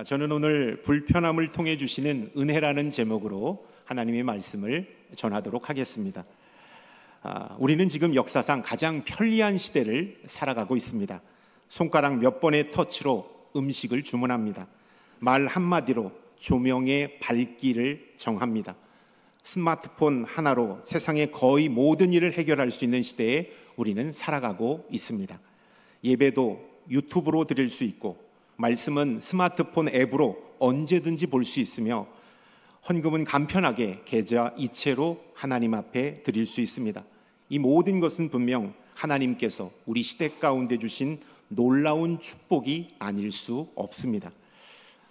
저는 오늘 불편함을 통해 주시는 은혜라는 제목으로 하나님의 말씀을 전하도록 하겠습니다. 우리는 지금 역사상 가장 편리한 시대를 살아가고 있습니다. 손가락 몇 번의 터치로 음식을 주문합니다. 말 한마디로 조명의 밝기를 정합니다. 스마트폰 하나로 세상의 거의 모든 일을 해결할 수 있는 시대에 우리는 살아가고 있습니다. 예배도 유튜브로 드릴 수 있고, 말씀은 스마트폰 앱으로 언제든지 볼 수 있으며, 헌금은 간편하게 계좌 이체로 하나님 앞에 드릴 수 있습니다. 이 모든 것은 분명 하나님께서 우리 시대 가운데 주신 놀라운 축복이 아닐 수 없습니다.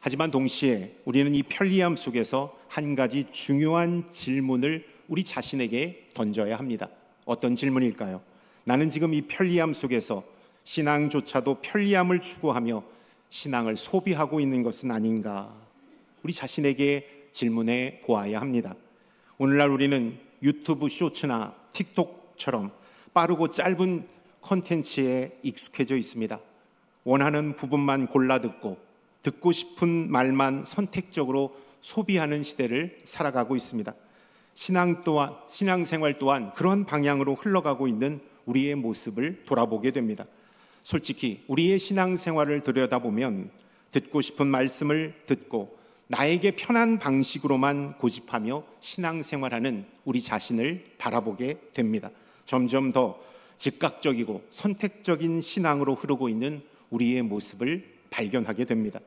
하지만 동시에 우리는 이 편리함 속에서 한 가지 중요한 질문을 우리 자신에게 던져야 합니다. 어떤 질문일까요? 나는 지금 이 편리함 속에서 신앙조차도 편리함을 추구하며 신앙을 소비하고 있는 것은 아닌가? 우리 자신에게 질문해 보아야 합니다. 오늘날 우리는 유튜브 쇼츠나 틱톡처럼 빠르고 짧은 콘텐츠에 익숙해져 있습니다. 원하는 부분만 골라 듣고 싶은 말만 선택적으로 소비하는 시대를 살아가고 있습니다. 신앙생활 또한 그런 방향으로 흘러가고 있는 우리의 모습을 돌아보게 됩니다. 솔직히 우리의 신앙생활을 들여다보면 듣고 싶은 말씀을 듣고 나에게 편한 방식으로만 고집하며 신앙생활하는 우리 자신을 바라보게 됩니다. 점점 더 즉각적이고 선택적인 신앙으로 흐르고 있는 우리의 모습을 발견하게 됩니다.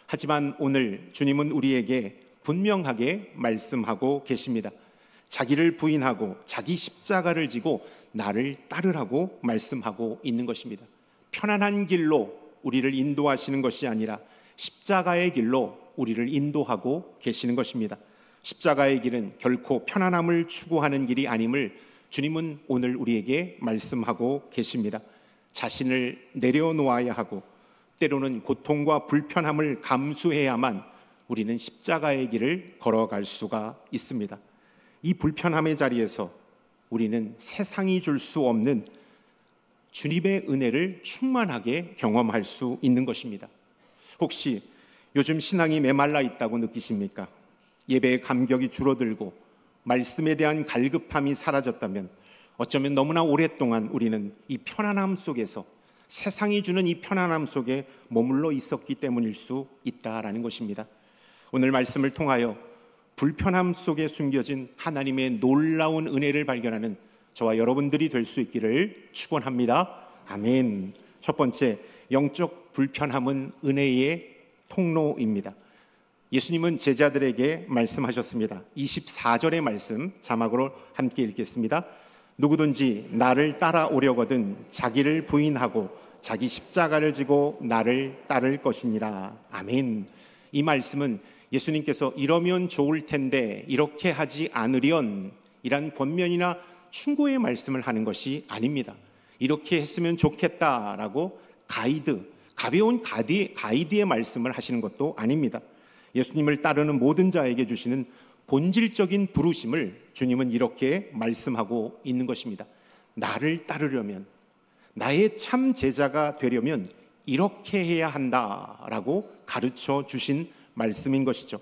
하지만 오늘 주님은 우리에게 분명하게 말씀하고 계십니다. 자기를 부인하고 자기 십자가를 지고 나를 따르라고 말씀하고 있는 것입니다. 편안한 길로 우리를 인도하시는 것이 아니라 십자가의 길로 우리를 인도하고 계시는 것입니다. 십자가의 길은 결코 편안함을 추구하는 길이 아님을 주님은 오늘 우리에게 말씀하고 계십니다. 자신을 내려놓아야 하고 때로는 고통과 불편함을 감수해야만 우리는 십자가의 길을 걸어갈 수가 있습니다. 이 불편함의 자리에서 우리는 세상이 줄 수 없는 주님의 은혜를 충만하게 경험할 수 있는 것입니다. 혹시 요즘 신앙이 메말라 있다고 느끼십니까? 예배의 감격이 줄어들고 말씀에 대한 갈급함이 사라졌다면 어쩌면 너무나 오랫동안 우리는 이 편안함 속에서, 세상이 주는 이 편안함 속에 머물러 있었기 때문일 수 있다라는 것입니다. 오늘 말씀을 통하여 불편함 속에 숨겨진 하나님의 놀라운 은혜를 발견하는 저와 여러분들이 될 수 있기를 축원합니다. 아멘. 첫 번째, 영적 불편함은 은혜의 통로입니다. 예수님은 제자들에게 말씀하셨습니다. 24절의 말씀 자막으로 함께 읽겠습니다. 누구든지 나를 따라오려거든 자기를 부인하고 자기 십자가를 지고 나를 따를 것이니라. 아멘. 이 말씀은 예수님께서 이러면 좋을 텐데 이렇게 하지 않으련 이란 권면이나 충고의 말씀을 하는 것이 아닙니다. 이렇게 했으면 좋겠다라고 가벼운 가이드의 말씀을 하시는 것도 아닙니다. 예수님을 따르는 모든 자에게 주시는 본질적인 부르심을 주님은 이렇게 말씀하고 있는 것입니다. 나를 따르려면, 나의 참 제자가 되려면 이렇게 해야 한다라고 가르쳐 주신 말씀인 것이죠.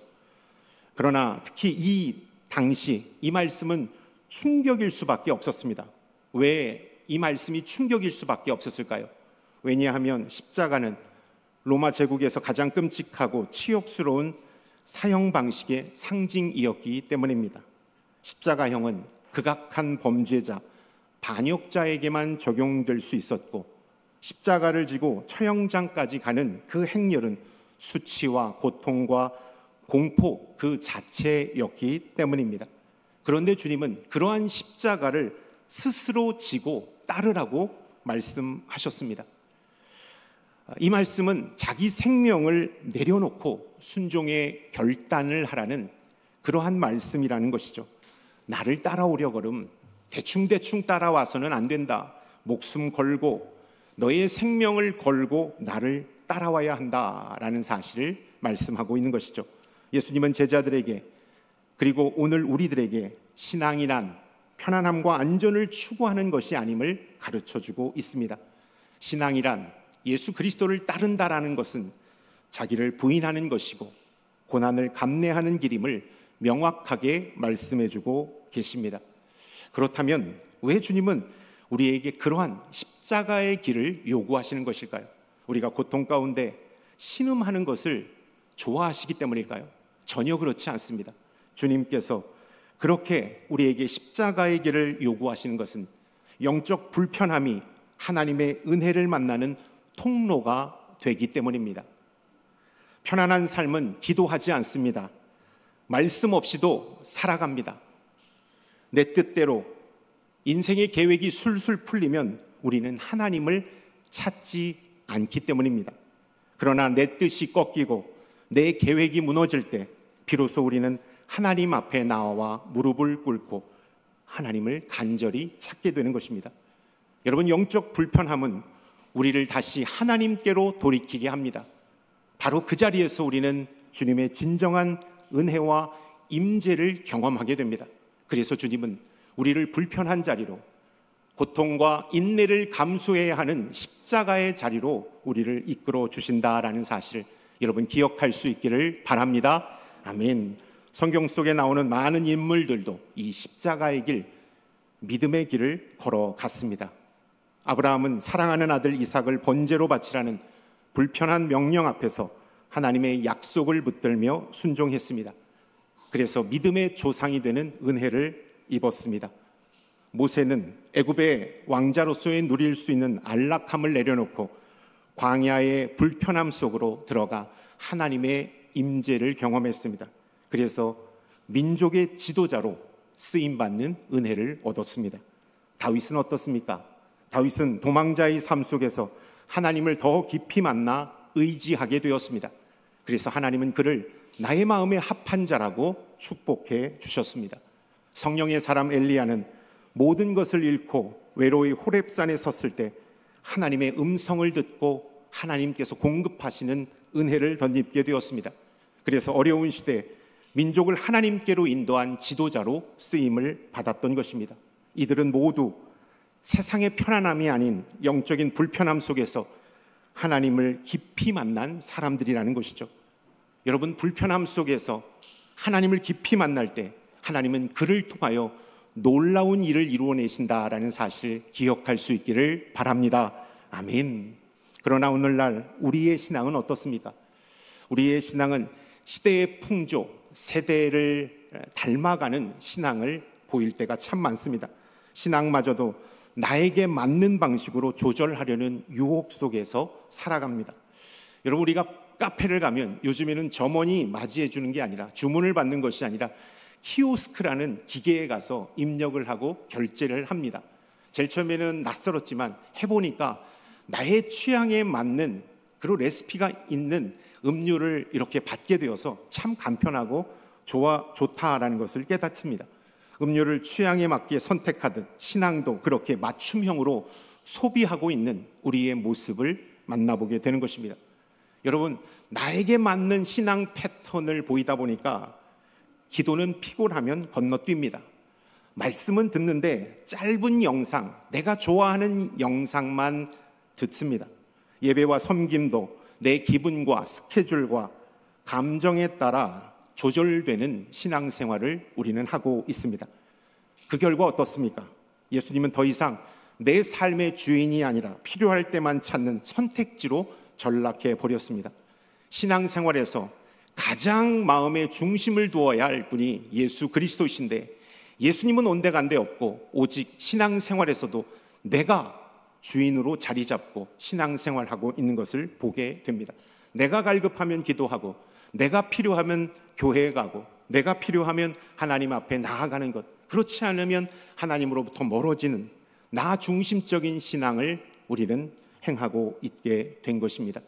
그러나 특히 이 당시 이 말씀은 충격일 수밖에 없었습니다. 왜 이 말씀이 충격일 수밖에 없었을까요? 왜냐하면 십자가는 로마 제국에서 가장 끔찍하고 치욕스러운 사형 방식의 상징이었기 때문입니다. 십자가형은 극악한 범죄자, 반역자에게만 적용될 수 있었고, 십자가를 지고 처형장까지 가는 그 행렬은 수치와 고통과 공포 그 자체였기 때문입니다. 그런데 주님은 그러한 십자가를 스스로 지고 따르라고 말씀하셨습니다. 이 말씀은 자기 생명을 내려놓고 순종의 결단을 하라는 그러한 말씀이라는 것이죠. 나를 따라오려거든 대충 따라와서는 안 된다. 목숨 걸고 너의 생명을 걸고 나를 따라와야 한다라는 사실을 말씀하고 있는 것이죠. 예수님은 제자들에게, 그리고 오늘 우리들에게 신앙이란 편안함과 안전을 추구하는 것이 아님을 가르쳐주고 있습니다. 신앙이란 예수 그리스도를 따른다라는 것은 자기를 부인하는 것이고 고난을 감내하는 길임을 명확하게 말씀해주고 계십니다. 그렇다면 왜 주님은 우리에게 그러한 십자가의 길을 요구하시는 것일까요? 우리가 고통 가운데 신음하는 것을 좋아하시기 때문일까요? 전혀 그렇지 않습니다. 주님께서 그렇게 우리에게 십자가의 길을 요구하시는 것은 영적 불편함이 하나님의 은혜를 만나는 통로가 되기 때문입니다. 편안한 삶은 기도하지 않습니다. 말씀 없이도 살아갑니다. 내 뜻대로 인생의 계획이 술술 풀리면 우리는 하나님을 찾지 않기 때문입니다. 그러나 내 뜻이 꺾이고 내 계획이 무너질 때 비로소 우리는 하나님 앞에 나와 무릎을 꿇고 하나님을 간절히 찾게 되는 것입니다. 여러분, 영적 불편함은 우리를 다시 하나님께로 돌이키게 합니다. 바로 그 자리에서 우리는 주님의 진정한 은혜와 임재를 경험하게 됩니다. 그래서 주님은 우리를 불편한 자리로, 고통과 인내를 감수해야 하는 십자가의 자리로 우리를 이끌어 주신다라는 사실, 여러분 기억할 수 있기를 바랍니다. 아멘. 성경 속에 나오는 많은 인물들도 이 십자가의 길, 믿음의 길을 걸어갔습니다. 아브라함은 사랑하는 아들 이삭을 번제로 바치라는 불편한 명령 앞에서 하나님의 약속을 붙들며 순종했습니다. 그래서 믿음의 조상이 되는 은혜를 입었습니다. 모세는 애굽의 왕자로서의 누릴 수 있는 안락함을 내려놓고 광야의 불편함 속으로 들어가 하나님의 임재를 경험했습니다. 그래서 민족의 지도자로 쓰임받는 은혜를 얻었습니다. 다윗은 어떻습니까? 다윗은 도망자의 삶 속에서 하나님을 더 깊이 만나 의지하게 되었습니다. 그래서 하나님은 그를 나의 마음에 합한 자라고 축복해 주셨습니다. 성령의 사람 엘리야는 모든 것을 잃고 외로이 호렙산에 섰을 때 하나님의 음성을 듣고 하나님께서 공급하시는 은혜를 덧입게 되었습니다. 그래서 어려운 시대 민족을 하나님께로 인도한 지도자로 쓰임을 받았던 것입니다. 이들은 모두 세상의 편안함이 아닌 영적인 불편함 속에서 하나님을 깊이 만난 사람들이라는 것이죠. 여러분, 불편함 속에서 하나님을 깊이 만날 때 하나님은 그를 통하여 놀라운 일을 이루어내신다라는 사실을 기억할 수 있기를 바랍니다. 아멘. 그러나 오늘날 우리의 신앙은 어떻습니까? 우리의 신앙은 시대의 풍조, 세대를 닮아가는 신앙을 보일 때가 참 많습니다. 신앙마저도 나에게 맞는 방식으로 조절하려는 유혹 속에서 살아갑니다. 여러분, 우리가 카페를 가면 요즘에는 점원이 맞이해 주는 게 아니라, 주문을 받는 것이 아니라 키오스크라는 기계에 가서 입력을 하고 결제를 합니다. 제일 처음에는 낯설었지만 해보니까 나의 취향에 맞는 그리고 레시피가 있는 음료를 이렇게 받게 되어서 참 간편하고 좋다라는 것을 깨닫습니다. 음료를 취향에 맞게 선택하듯 신앙도 그렇게 맞춤형으로 소비하고 있는 우리의 모습을 만나보게 되는 것입니다. 여러분, 나에게 맞는 신앙 패턴을 보이다 보니까 기도는 피곤하면 건너뜁니다. 말씀은 듣는데 짧은 영상, 내가 좋아하는 영상만 듣습니다. 예배와 섬김도 내 기분과 스케줄과 감정에 따라 조절되는 신앙생활을 우리는 하고 있습니다. 그 결과 어떻습니까? 예수님은 더 이상 내 삶의 주인이 아니라 필요할 때만 찾는 선택지로 전락해 버렸습니다. 신앙생활에서 가장 마음의 중심을 두어야 할 분이 예수 그리스도이신데, 예수님은 온데간데 없고 오직 신앙생활에서도 내가 주인으로 자리 잡고 신앙생활하고 있는 것을 보게 됩니다. 내가 갈급하면 기도하고, 내가 필요하면 교회에 가고, 내가 필요하면 하나님 앞에 나아가는 것, 그렇지 않으면 하나님으로부터 멀어지는 나 중심적인 신앙을 우리는 행하고 있게 된 것입니다.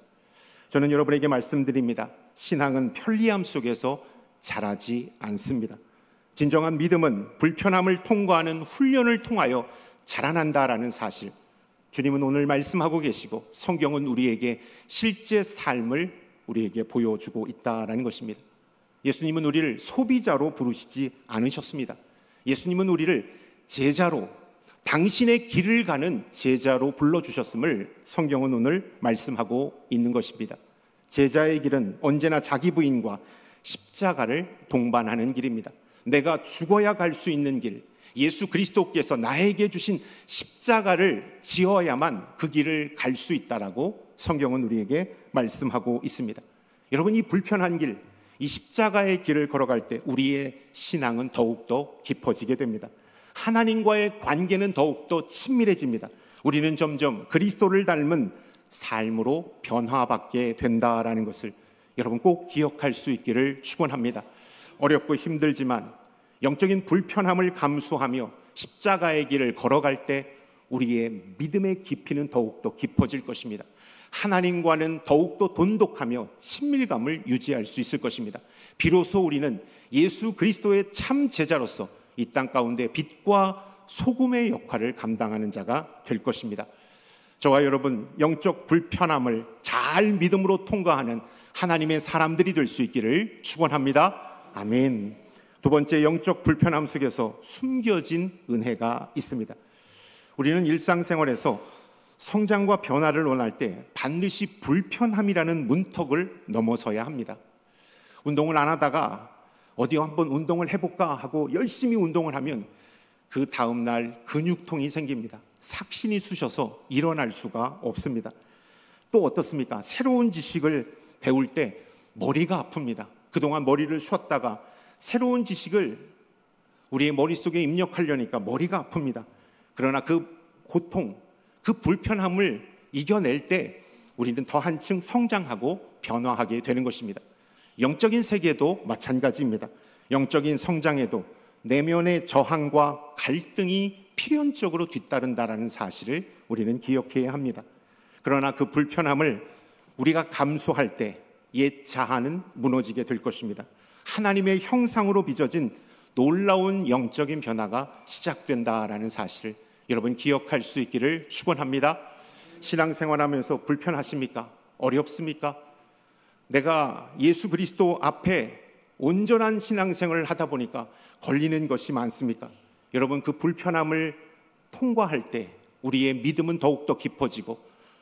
저는 여러분에게 말씀드립니다. 신앙은 편리함 속에서 자라지 않습니다. 진정한 믿음은 불편함을 통과하는 훈련을 통하여 자라난다라는 사실, 주님은 오늘 말씀하고 계시고 성경은 우리에게 실제 삶을 우리에게 보여주고 있다라는 것입니다. 예수님은 우리를 소비자로 부르시지 않으셨습니다. 예수님은 우리를 제자로, 당신의 길을 가는 제자로 불러주셨음을 성경은 오늘 말씀하고 있는 것입니다. 제자의 길은 언제나 자기 부인과 십자가를 동반하는 길입니다. 내가 죽어야 갈 수 있는 길, 예수 그리스도께서 나에게 주신 십자가를 지어야만 그 길을 갈 수 있다라고 성경은 우리에게 말씀하고 있습니다. 여러분, 이 불편한 길, 이 십자가의 길을 걸어갈 때 우리의 신앙은 더욱더 깊어지게 됩니다. 하나님과의 관계는 더욱더 친밀해집니다. 우리는 점점 그리스도를 닮은 삶으로 변화받게 된다라는 것을 여러분 꼭 기억할 수 있기를 축원합니다. 어렵고 힘들지만 영적인 불편함을 감수하며 십자가의 길을 걸어갈 때 우리의 믿음의 깊이는 더욱더 깊어질 것입니다. 하나님과는 더욱더 돈독하며 친밀감을 유지할 수 있을 것입니다. 비로소 우리는 예수 그리스도의 참 제자로서 이 땅 가운데 빛과 소금의 역할을 감당하는 자가 될 것입니다. 저와 여러분, 영적 불편함을 잘 믿음으로 통과하는 하나님의 사람들이 될 수 있기를 축원합니다. 아멘. 두 번째, 영적 불편함 속에서 숨겨진 은혜가 있습니다. 우리는 일상생활에서 성장과 변화를 원할 때 반드시 불편함이라는 문턱을 넘어서야 합니다. 운동을 안 하다가 어디 한번 운동을 해볼까 하고 열심히 운동을 하면 그 다음날 근육통이 생깁니다. 삭신이 쑤셔서 일어날 수가 없습니다. 또 어떻습니까? 새로운 지식을 배울 때 머리가 아픕니다. 그동안 머리를 쉬었다가 새로운 지식을 우리의 머릿속에 입력하려니까 머리가 아픕니다. 그러나 그 고통, 그 불편함을 이겨낼 때 우리는 더 한층 성장하고 변화하게 되는 것입니다. 영적인 세계도 마찬가지입니다. 영적인 성장에도 내면의 저항과 갈등이 필연적으로 뒤따른다라는 사실을 우리는 기억해야 합니다. 그러나 그 불편함을 우리가 감수할 때 옛 자아는 무너지게 될 것입니다. 하나님의 형상으로 빚어진 놀라운 영적인 변화가 시작된다라는 사실을 여러분 기억할 수 있기를 축원합니다. 신앙생활하면서 불편하십니까? 어렵습니까? 내가 예수 그리스도 앞에 온전한 신앙생활을 하다 보니까 걸리는 것이 많습니까? 여러분, 그 불편함을 통과할 때 우리의 믿음은 더욱더 깊어지고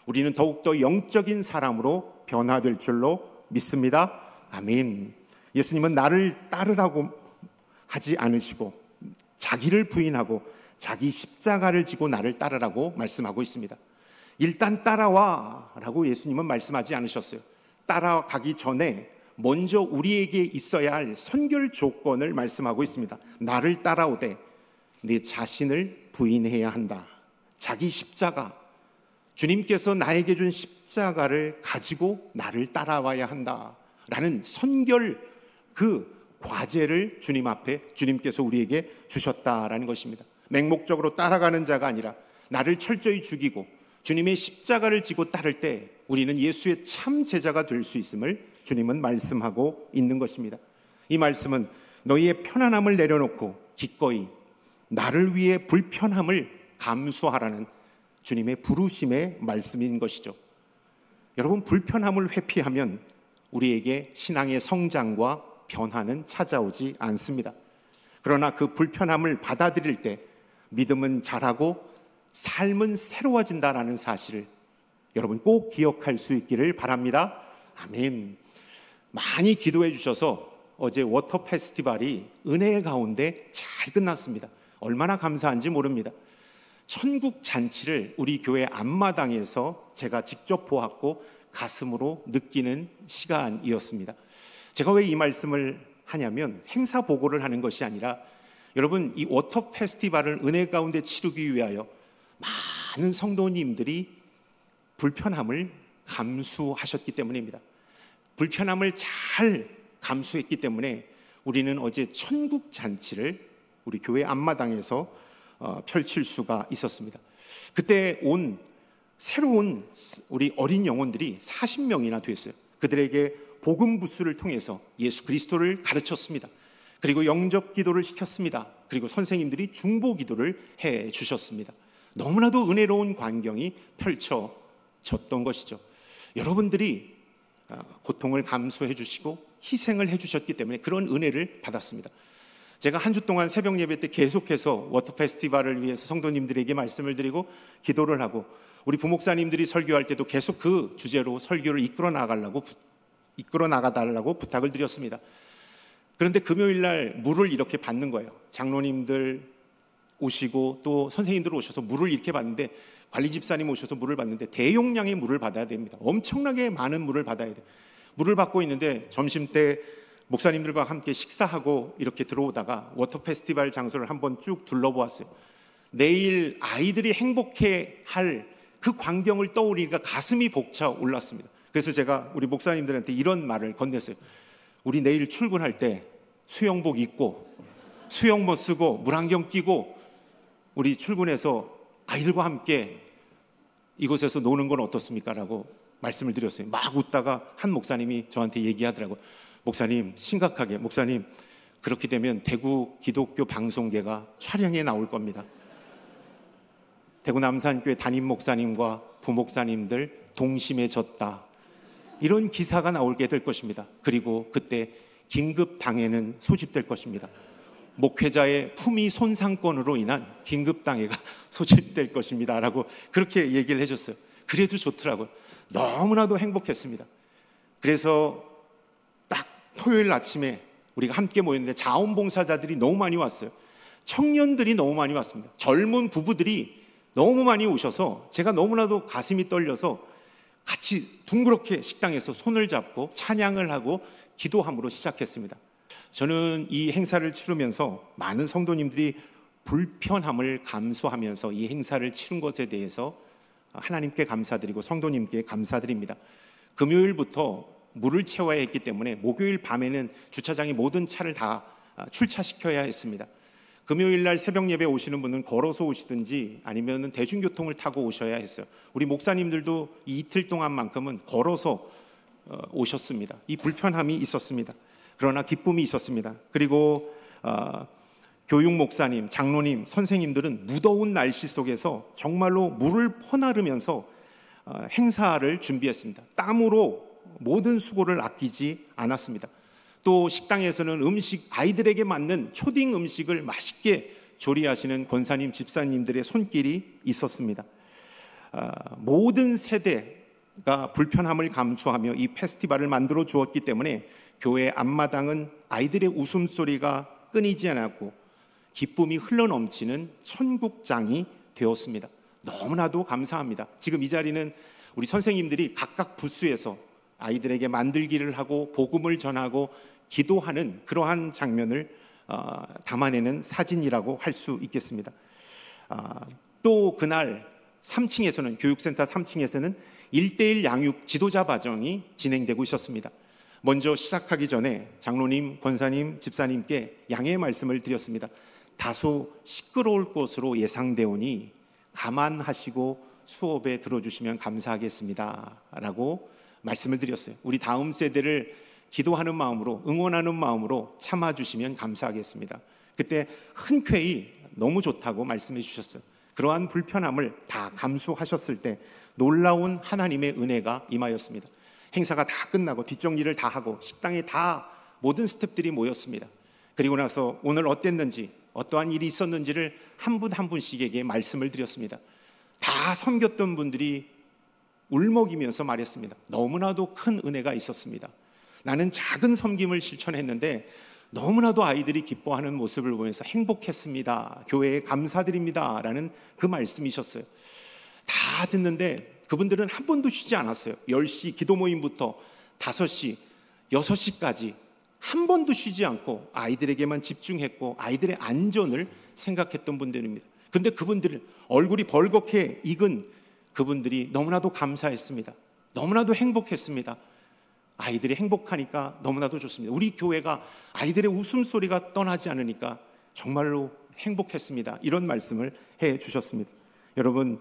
우리는 더욱더 영적인 사람으로 변화될 줄로 믿습니다. 아멘. 예수님은 나를 따르라고 하지 않으시고 자기를 부인하고 자기 십자가를 지고 나를 따르라고 말씀하고 있습니다. 일단 따라와 라고 예수님은 말씀하지 않으셨어요. 따라가기 전에 먼저 우리에게 있어야 할 선결 조건을 말씀하고 있습니다. 나를 따라오되 내 자신을 부인해야 한다. 자기 십자가, 주님께서 나에게 준 십자가를 가지고 나를 따라와야 한다라는 선결, 그 과제를 주님 앞에 주님께서 우리에게 주셨다라는 것입니다. 맹목적으로 따라가는 자가 아니라 나를 철저히 죽이고 주님의 십자가를 지고 따를 때 우리는 예수의 참 제자가 될 수 있음을 주님은 말씀하고 있는 것입니다. 이 말씀은 너희의 편안함을 내려놓고 기꺼이 나를 위해 불편함을 감수하라는 주님의 부르심의 말씀인 것이죠. 여러분, 불편함을 회피하면 우리에게 신앙의 성장과 변화는 찾아오지 않습니다. 그러나 그 불편함을 받아들일 때 믿음은 자라고 삶은 새로워진다라는 사실을 여러분 꼭 기억할 수 있기를 바랍니다. 아멘. 많이 기도해 주셔서 어제 워터 페스티벌이 은혜의 가운데 잘 끝났습니다. 얼마나 감사한지 모릅니다. 천국 잔치를 우리 교회 앞마당에서 제가 직접 보았고 가슴으로 느끼는 시간이었습니다. 제가 왜 이 말씀을 하냐면 행사 보고를 하는 것이 아니라 여러분, 이 워터 페스티벌을 은혜 가운데 치르기 위하여 많은 성도님들이 불편함을 감수하셨기 때문입니다. 불편함을 잘 감수했기 때문에 우리는 어제 천국 잔치를 우리 교회 앞마당에서 펼칠 수가 있었습니다. 그때 온 새로운 우리 어린 영혼들이 40명이나 됐어요. 그들에게 복음 부스를 통해서 예수 그리스도를 가르쳤습니다. 그리고 영접 기도를 시켰습니다. 그리고 선생님들이 중보 기도를 해 주셨습니다. 너무나도 은혜로운 광경이 펼쳐졌던 것이죠. 여러분들이 고통을 감수해 주시고 희생을 해 주셨기 때문에 그런 은혜를 받았습니다. 제가 한 주 동안 새벽 예배 때 계속해서 워터 페스티벌을 위해서 성도님들에게 말씀을 드리고 기도를 하고 우리 부목사님들이 설교할 때도 계속 그 주제로 설교를 이끌어 나가려고 이끌어 나가달라고 부탁을 드렸습니다. 그런데 금요일 날 물을 이렇게 받는 거예요. 장로님들 오시고 또 선생님들 오셔서 물을 이렇게 받는데, 관리 집사님 오셔서 물을 받는데 대용량의 물을 받아야 됩니다. 엄청나게 많은 물을 받아야 돼요. 물을 받고 있는데 점심 때 목사님들과 함께 식사하고 이렇게 들어오다가 워터 페스티벌 장소를 한번 쭉 둘러보았어요. 내일 아이들이 행복해 할 그 광경을 떠올리니까 가슴이 벅차 올랐습니다. 그래서 제가 우리 목사님들한테 이런 말을 건넸어요. 우리 내일 출근할 때 수영복 입고 수영모 쓰고 물안경 끼고 우리 출근해서 아이들과 함께 이곳에서 노는 건 어떻습니까? 라고 말씀을 드렸어요. 막 웃다가 한 목사님이 저한테 얘기하더라고요. 목사님, 심각하게, 목사님, 그렇게 되면 대구 기독교 방송계가 촬영에 나올 겁니다. 대구 남산교회 담임 목사님과 부목사님들 동심해졌다, 이런 기사가 나오게 될 것입니다. 그리고 그때 긴급당회는 소집될 것입니다. 목회자의 품위 손상권으로 인한 긴급당회가 소집될 것입니다 라고 그렇게 얘기를 해줬어요. 그래도 좋더라고요. 너무나도 행복했습니다. 그래서 딱 토요일 아침에 우리가 함께 모였는데 자원봉사자들이 너무 많이 왔어요. 청년들이 너무 많이 왔습니다. 젊은 부부들이 너무 많이 오셔서 제가 너무나도 가슴이 떨려서 같이 둥그렇게 식당에서 손을 잡고 찬양을 하고 기도함으로 시작했습니다. 저는 이 행사를 치르면서 많은 성도님들이 불편함을 감수하면서 이 행사를 치른 것에 대해서 하나님께 감사드리고 성도님께 감사드립니다. 금요일부터 물을 채워야 했기 때문에 목요일 밤에는 주차장에 모든 차를 다 출차시켜야 했습니다. 금요일 날 새벽 예배 오시는 분은 걸어서 오시든지 아니면 대중교통을 타고 오셔야 했어요. 우리 목사님들도 이 이틀 동안만큼은 걸어서 오셨습니다. 이 불편함이 있었습니다. 그러나 기쁨이 있었습니다. 그리고 교육 목사님, 장로님, 선생님들은 무더운 날씨 속에서 정말로 물을 퍼나르면서 행사를 준비했습니다. 땀으로 모든 수고를 아끼지 않았습니다. 또 식당에서는 아이들에게 맞는 초딩 음식을 맛있게 조리하시는 권사님, 집사님들의 손길이 있었습니다. 모든 세대가 불편함을 감수하며 이 페스티벌을 만들어 주었기 때문에 교회 앞마당은 아이들의 웃음소리가 끊이지 않았고 기쁨이 흘러넘치는 천국장이 되었습니다. 너무나도 감사합니다. 지금 이 자리는 우리 선생님들이 각각 부스에서 아이들에게 만들기를 하고 복음을 전하고 기도하는 그러한 장면을 담아내는 사진이라고 할 수 있겠습니다. 또 그날 3층에서는 교육센터 3층에서는 1:1 양육 지도자 과정이 진행되고 있었습니다. 먼저 시작하기 전에 장로님, 권사님, 집사님께 양해의 말씀을 드렸습니다. 다소 시끄러울 것으로 예상되오니 감안하시고 수업에 들어주시면 감사하겠습니다 라고 말씀을 드렸어요. 우리 다음 세대를 기도하는 마음으로, 응원하는 마음으로 참아주시면 감사하겠습니다. 그때 흔쾌히 너무 좋다고 말씀해 주셨어요. 그러한 불편함을 다 감수하셨을 때 놀라운 하나님의 은혜가 임하였습니다. 행사가 다 끝나고 뒷정리를 다 하고 식당에 다 모든 스태프들이 모였습니다. 그리고 나서 오늘 어땠는지, 어떠한 일이 있었는지를 한 분 한 분씩에게 말씀을 드렸습니다. 다 섬겼던 분들이 울먹이면서 말했습니다. 너무나도 큰 은혜가 있었습니다. 나는 작은 섬김을 실천했는데 너무나도 아이들이 기뻐하는 모습을 보면서 행복했습니다. 교회에 감사드립니다 라는 그 말씀이셨어요. 다 듣는데 그분들은 한 번도 쉬지 않았어요. 10시 기도 모임부터 5시, 6시까지 한 번도 쉬지 않고 아이들에게만 집중했고 아이들의 안전을 생각했던 분들입니다. 그런데 그분들 얼굴이 벌겋게 익은 그분들이 너무나도 감사했습니다. 너무나도 행복했습니다. 아이들이 행복하니까 너무나도 좋습니다. 우리 교회가 아이들의 웃음소리가 떠나지 않으니까 정말로 행복했습니다. 이런 말씀을 해 주셨습니다. 여러분,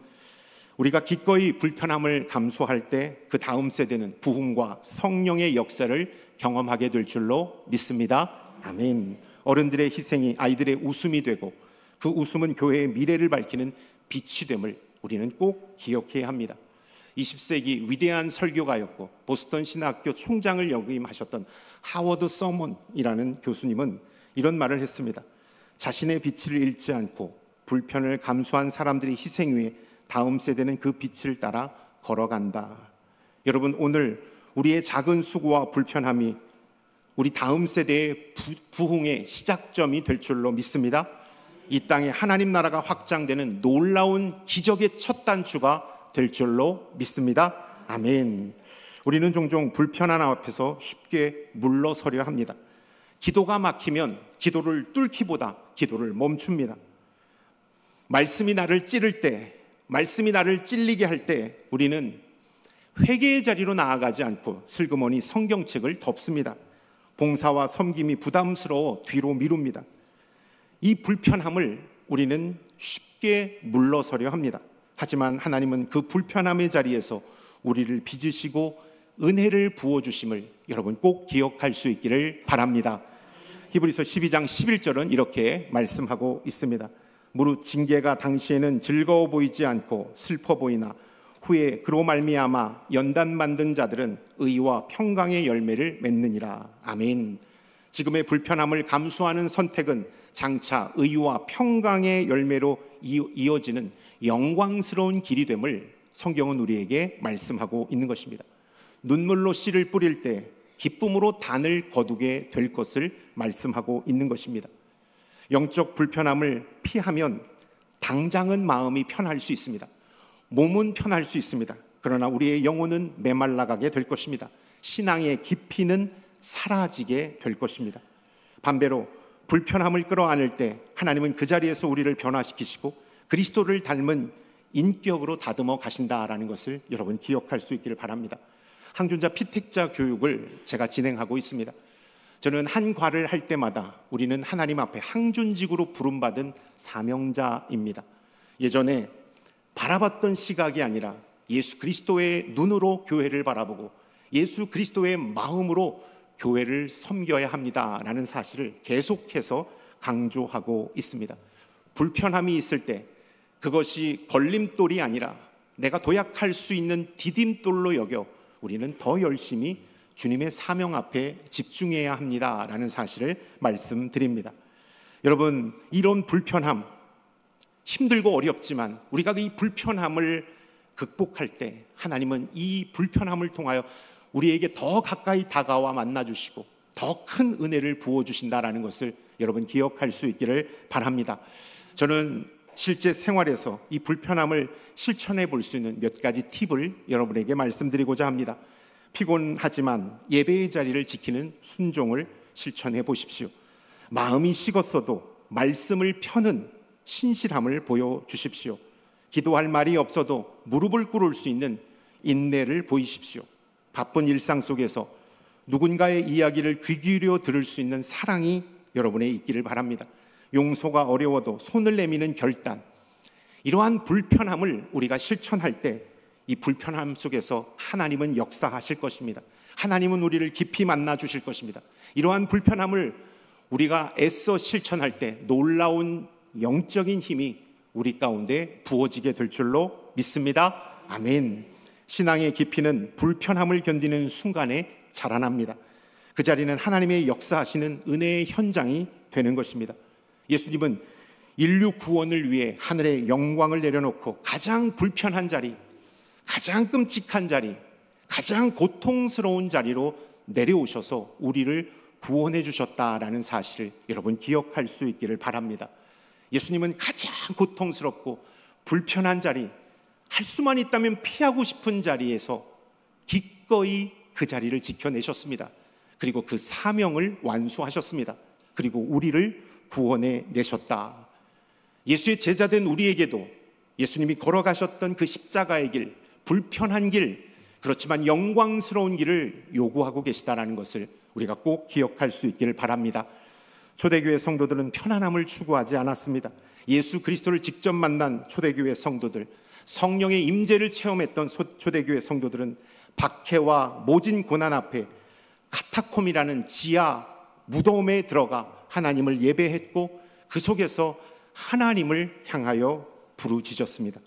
우리가 기꺼이 불편함을 감수할 때 그 다음 세대는 부흥과 성령의 역사를 경험하게 될 줄로 믿습니다. 아멘. 어른들의 희생이 아이들의 웃음이 되고 그 웃음은 교회의 미래를 밝히는 빛이 됨을 우리는 꼭 기억해야 합니다. 20세기 위대한 설교가였고 보스턴 신학교 총장을 역임하셨던 하워드 서먼이라는 교수님은 이런 말을 했습니다. 자신의 빛을 잃지 않고 불편을 감수한 사람들의 희생 위에 다음 세대는 그 빛을 따라 걸어간다. 여러분, 오늘 우리의 작은 수고와 불편함이 우리 다음 세대의 부흥의 시작점이 될 줄로 믿습니다. 이 땅에 하나님 나라가 확장되는 놀라운 기적의 첫 단추가 될 줄로 믿습니다. 아멘. 우리는 종종 불편한 앞에서 쉽게 물러서려 합니다. 기도가 막히면 기도를 뚫기보다 기도를 멈춥니다. 말씀이 나를 찌를 때, 말씀이 나를 찔리게 할 때 우리는 회개의 자리로 나아가지 않고 슬그머니 성경책을 덮습니다. 봉사와 섬김이 부담스러워 뒤로 미룹니다. 이 불편함을 우리는 쉽게 물러서려 합니다. 하지만 하나님은 그 불편함의 자리에서 우리를 빚으시고 은혜를 부어주심을 여러분 꼭 기억할 수 있기를 바랍니다. 히브리서 12장 11절은 이렇게 말씀하고 있습니다. 무릇 징계가 당시에는 즐거워 보이지 않고 슬퍼 보이나 후에 그로 말미암아 연단 만든 자들은 의와 평강의 열매를 맺느니라. 아멘. 지금의 불편함을 감수하는 선택은 장차 의와 평강의 열매로 이어지는 영광스러운 길이 됨을 성경은 우리에게 말씀하고 있는 것입니다. 눈물로 씨를 뿌릴 때 기쁨으로 단을 거두게 될 것을 말씀하고 있는 것입니다. 영적 불편함을 피하면 당장은 마음이 편할 수 있습니다. 몸은 편할 수 있습니다. 그러나 우리의 영혼은 메말라가게 될 것입니다. 신앙의 깊이는 사라지게 될 것입니다. 반대로 불편함을 끌어안을 때 하나님은 그 자리에서 우리를 변화시키시고 그리스도를 닮은 인격으로 다듬어 가신다라는 것을 여러분 기억할 수 있기를 바랍니다. 항준자 피택자 교육을 제가 진행하고 있습니다. 저는 한 과를 할 때마다 우리는 하나님 앞에 항준직으로 부름받은 사명자입니다. 예전에 바라봤던 시각이 아니라 예수 그리스도의 눈으로 교회를 바라보고 예수 그리스도의 마음으로 교회를 섬겨야 합니다라는 사실을 계속해서 강조하고 있습니다. 불편함이 있을 때 그것이 걸림돌이 아니라 내가 도약할 수 있는 디딤돌로 여겨 우리는 더 열심히 주님의 사명 앞에 집중해야 합니다라는 사실을 말씀드립니다. 여러분, 이런 불편함, 힘들고 어렵지만 우리가 이 불편함을 극복할 때 하나님은 이 불편함을 통하여 우리에게 더 가까이 다가와 만나주시고 더 큰 은혜를 부어주신다라는 것을 여러분 기억할 수 있기를 바랍니다. 저는 실제 생활에서 이 불편함을 실천해 볼 수 있는 몇 가지 팁을 여러분에게 말씀드리고자 합니다. 피곤하지만 예배의 자리를 지키는 순종을 실천해 보십시오. 마음이 식었어도 말씀을 펴는 신실함을 보여주십시오. 기도할 말이 없어도 무릎을 꿇을 수 있는 인내를 보이십시오. 바쁜 일상 속에서 누군가의 이야기를 귀 기울여 들을 수 있는 사랑이 여러분의 있기를 바랍니다. 용서가 어려워도 손을 내미는 결단, 이러한 불편함을 우리가 실천할 때 이 불편함 속에서 하나님은 역사하실 것입니다. 하나님은 우리를 깊이 만나 주실 것입니다. 이러한 불편함을 우리가 애써 실천할 때 놀라운 영적인 힘이 우리 가운데 부어지게 될 줄로 믿습니다. 아멘. 신앙의 깊이는 불편함을 견디는 순간에 자라납니다. 그 자리는 하나님의 역사하시는 은혜의 현장이 되는 것입니다. 예수님은 인류 구원을 위해 하늘의 영광을 내려놓고 가장 불편한 자리, 가장 끔찍한 자리, 가장 고통스러운 자리로 내려오셔서 우리를 구원해 주셨다라는 사실을 여러분 기억할 수 있기를 바랍니다. 예수님은 가장 고통스럽고 불편한 자리, 할 수만 있다면 피하고 싶은 자리에서 기꺼이 그 자리를 지켜내셨습니다. 그리고 그 사명을 완수하셨습니다. 그리고 우리를 구원해 내셨다. 예수의 제자된 우리에게도 예수님이 걸어가셨던 그 십자가의 길, 불편한 길, 그렇지만 영광스러운 길을 요구하고 계시다는 것을 우리가 꼭 기억할 수 있기를 바랍니다. 초대교회 성도들은 편안함을 추구하지 않았습니다. 예수 그리스도를 직접 만난 초대교회 성도들, 성령의 임재를 체험했던 초대교회 성도들은 박해와 모진 고난 앞에 카타콤이라는 지하 무덤에 들어가 하나님을 예배했고 그 속에서 하나님을 향하여 부르짖었습니다.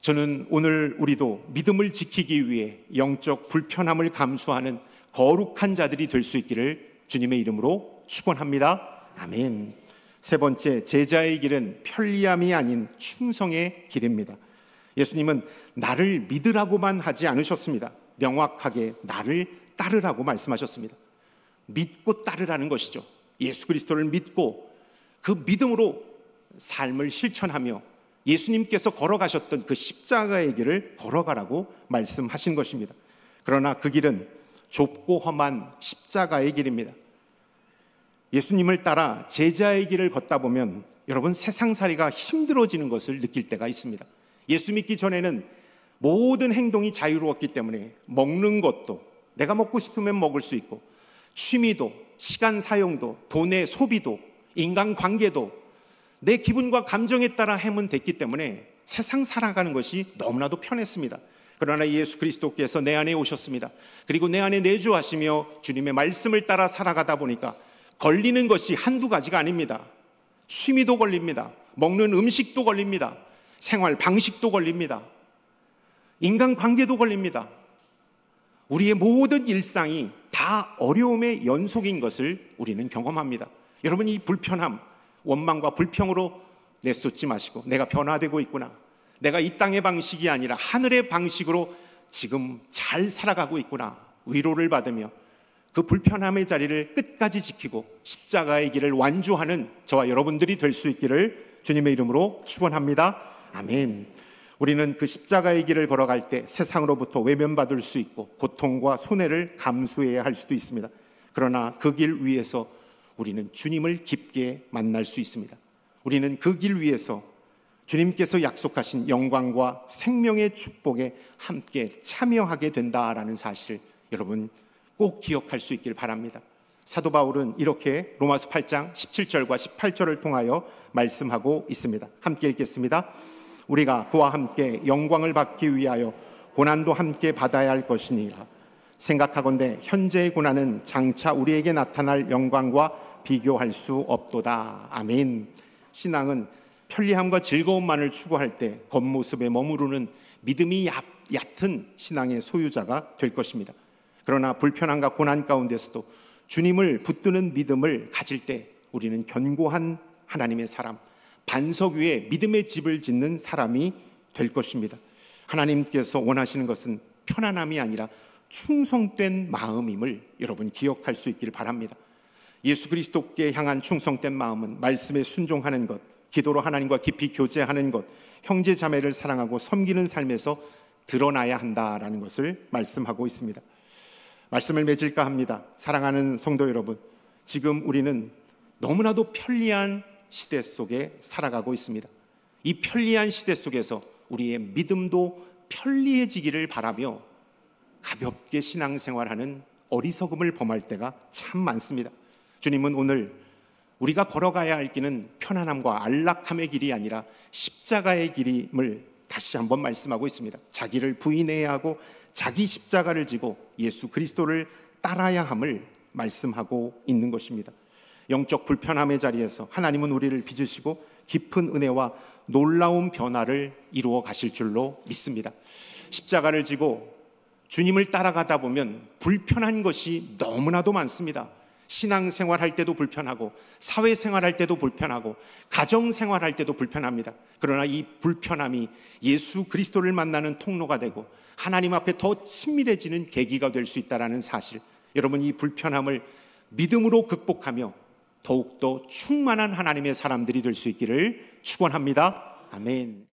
저는 오늘 우리도 믿음을 지키기 위해 영적 불편함을 감수하는 거룩한 자들이 될 수 있기를 주님의 이름으로 축원합니다. 아멘. 세 번째, 제자의 길은 편리함이 아닌 충성의 길입니다. 예수님은 나를 믿으라고만 하지 않으셨습니다. 명확하게 나를 따르라고 말씀하셨습니다. 믿고 따르라는 것이죠. 예수 그리스도를 믿고 그 믿음으로 삶을 실천하며 예수님께서 걸어가셨던 그 십자가의 길을 걸어가라고 말씀하신 것입니다. 그러나 그 길은 좁고 험한 십자가의 길입니다. 예수님을 따라 제자의 길을 걷다 보면 여러분 세상살이가 힘들어지는 것을 느낄 때가 있습니다. 예수 믿기 전에는 모든 행동이 자유로웠기 때문에 먹는 것도 내가 먹고 싶으면 먹을 수 있고, 취미도, 시간 사용도, 돈의 소비도, 인간관계도 내 기분과 감정에 따라 하면 됐기 때문에 세상 살아가는 것이 너무나도 편했습니다. 그러나 예수 그리스도께서 내 안에 오셨습니다. 그리고 내 안에 내주하시며 주님의 말씀을 따라 살아가다 보니까 걸리는 것이 한두 가지가 아닙니다. 취미도 걸립니다. 먹는 음식도 걸립니다. 생활 방식도 걸립니다. 인간관계도 걸립니다. 우리의 모든 일상이 다 어려움의 연속인 것을 우리는 경험합니다. 여러분, 이 불편함, 원망과 불평으로 내쏟지 마시고 내가 변화되고 있구나, 내가 이 땅의 방식이 아니라 하늘의 방식으로 지금 잘 살아가고 있구나, 위로를 받으며 그 불편함의 자리를 끝까지 지키고 십자가의 길을 완주하는 저와 여러분들이 될 수 있기를 주님의 이름으로 축원합니다. 아멘. 우리는 그 십자가의 길을 걸어갈 때 세상으로부터 외면받을 수 있고 고통과 손해를 감수해야 할 수도 있습니다. 그러나 그 길 위에서 우리는 주님을 깊게 만날 수 있습니다. 우리는 그 길 위에서 주님께서 약속하신 영광과 생명의 축복에 함께 참여하게 된다라는 사실을 여러분 꼭 기억할 수 있길 바랍니다. 사도 바울은 이렇게 로마서 8장 17절과 18절을 통하여 말씀하고 있습니다. 함께 읽겠습니다. 우리가 그와 함께 영광을 받기 위하여 고난도 함께 받아야 할 것이니라. 생각하건대 현재의 고난은 장차 우리에게 나타날 영광과 비교할 수 없도다. 아멘. 신앙은 편리함과 즐거움만을 추구할 때 겉모습에 머무르는 믿음이 얕은 신앙의 소유자가 될 것입니다. 그러나 불편함과 고난 가운데서도 주님을 붙드는 믿음을 가질 때 우리는 견고한 하나님의 사람, 반석 위에 믿음의 집을 짓는 사람이 될 것입니다. 하나님께서 원하시는 것은 편안함이 아니라 충성된 마음임을 여러분 기억할 수 있기를 바랍니다. 예수 그리스도께 향한 충성된 마음은 말씀에 순종하는 것, 기도로 하나님과 깊이 교제하는 것, 형제 자매를 사랑하고 섬기는 삶에서 드러나야 한다라는 것을 말씀하고 있습니다. 말씀을 맺을까 합니다. 사랑하는 성도 여러분, 지금 우리는 너무나도 편리한 시대 속에 살아가고 있습니다. 이 편리한 시대 속에서 우리의 믿음도 편리해지기를 바라며 가볍게 신앙생활하는 어리석음을 범할 때가 참 많습니다. 주님은 오늘 우리가 걸어가야 할 길은 편안함과 안락함의 길이 아니라 십자가의 길임을 다시 한번 말씀하고 있습니다. 자기를 부인해야 하고 자기 십자가를 지고 예수 그리스도를 따라야 함을 말씀하고 있는 것입니다. 영적 불편함의 자리에서 하나님은 우리를 빚으시고 깊은 은혜와 놀라운 변화를 이루어 가실 줄로 믿습니다. 십자가를 지고 주님을 따라가다 보면 불편한 것이 너무나도 많습니다. 신앙생활 할 때도 불편하고, 사회생활 할 때도 불편하고, 가정생활 할 때도 불편합니다. 그러나 이 불편함이 예수 그리스도를 만나는 통로가 되고 하나님 앞에 더 친밀해지는 계기가 될 수 있다는 사실, 여러분 이 불편함을 믿음으로 극복하며 더욱더 충만한 하나님의 사람들이 될 수 있기를 축원합니다. 아멘.